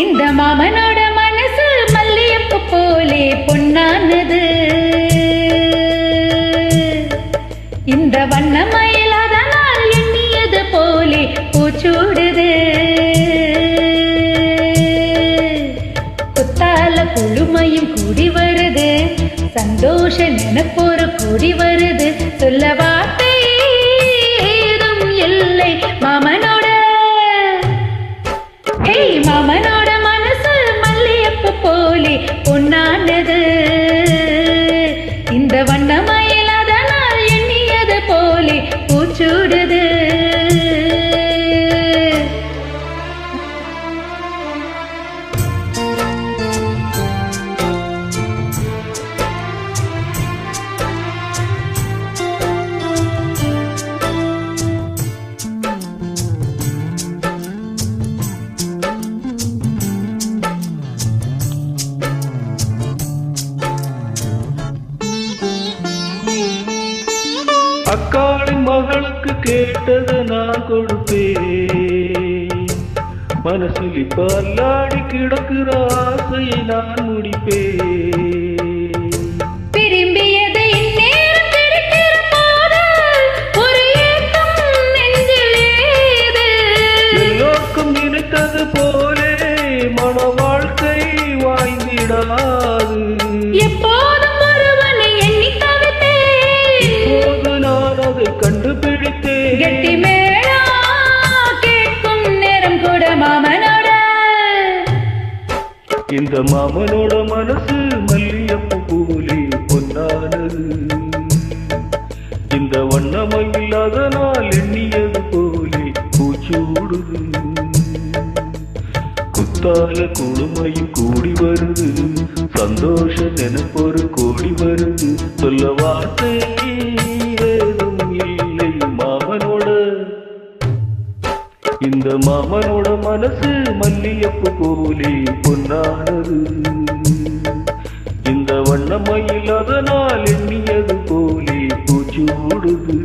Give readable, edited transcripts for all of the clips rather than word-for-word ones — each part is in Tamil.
இந்த மாமனோட மனசு மல்லியப்பு போலே பொன்னானது. இந்த வண்ணமயில் அதனால் எண்ணியது போலே பூச்சூடுது. குத்தால குழுமையும் கூடி வருது, சந்தோஷ நினைப்போரு கூடி வருது. சொல்ல வார்த்தை ஏதும் இல்லை மாமனோட. ஹே மாமனோட மனசு மல்லியப்பு போலே பொன்னானது. இந்த வண்ணமயில் அதனால் எண்ணியது போலே பூச்சூடுது. அக்காளின் மகளுக்கு கேட்டது நான் கொடுப்பேன். மனசில் இப்ப அல்லாடி கிடக்கிற ஆசையை நான் முடிப்பேன். விரும்பியதை இந்நேரம் கிடைக்கிற போது ஒரு ஏக்கம் நெஞ்சில் ஏது. எல்லோருக்கும் நினைத்தது போலே மன வாழ்க்கை வாய்ந்திடாது. எப்போதும் ஒருவனை எண்ணி தவித்தேன், இப்போது நான் அதை கண்டுபிடித்தேன். கெட்டி மேளா கேட்கும் நேரம் கூட மாமனோட. இந்த மாமனோட மனசு மல்லியப்பு போலே பொன்னானது. இந்த வண்ணமயில் அதனால் எண்ணியது போலே பூச்சூடுது. குத்தால குழுமையும் கூடி வருது, சந்தோஷ நினைப்பொரு கூடி வருது. சொல்ல வார்த்தை ஏதும் இல்லை மாமனோட. இந்த மாமனோட மனசு மல்லியப்பு போலே பொன்னானது. இந்த வண்ணமயில் அதனால் எண்ணியது போலே பூச்சூடுது.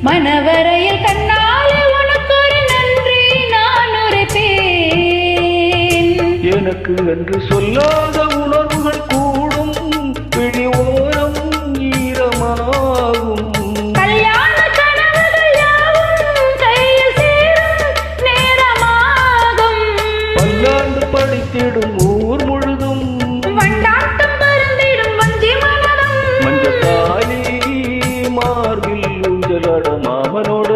மனவரையில் கண்ணாலே உனக்கு ஒரு நன்றி நான் உரைப்பேன். எனக்கு என்று சொல்லாத உணர்வுகள் கூடும், பிழி ஓரம் ஈரமாகும். கல்யாண கனவுகள் யாவும் கையில் சேரும் நேரமாகும். பல்லாண்டு படித்திடும் ஊர் முழுதும் வண்டாட்டம் மருந்திடும் வஞ்சி மனதும். மஞ்சத்தாலி மார்பில் ஊஞ்சலாட மாமனோட.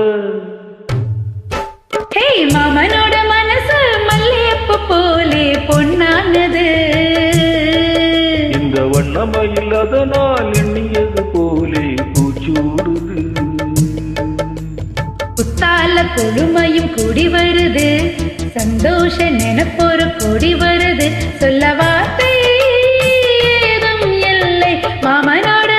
ஹே மாமனோட மனசு மல்லியப்பு போலே பொன்னானது. இந்த வண்ணமயில் அதனால் எண்ணியது போலே பூச்சூடுது. குத்தால கொழுமையும் கூடி வருது, சந்தோஷ நினைப்பொரு கூடி வருது. சொல்ல வார்த்தை ஏதும் இல்லை மாமனோட.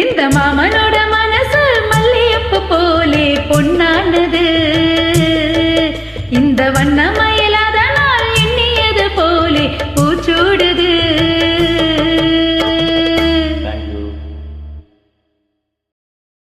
இந்த மாமனோட மனசு மல்லியப்பு போலே பொன்னானது. இந்த வண்ணமயில்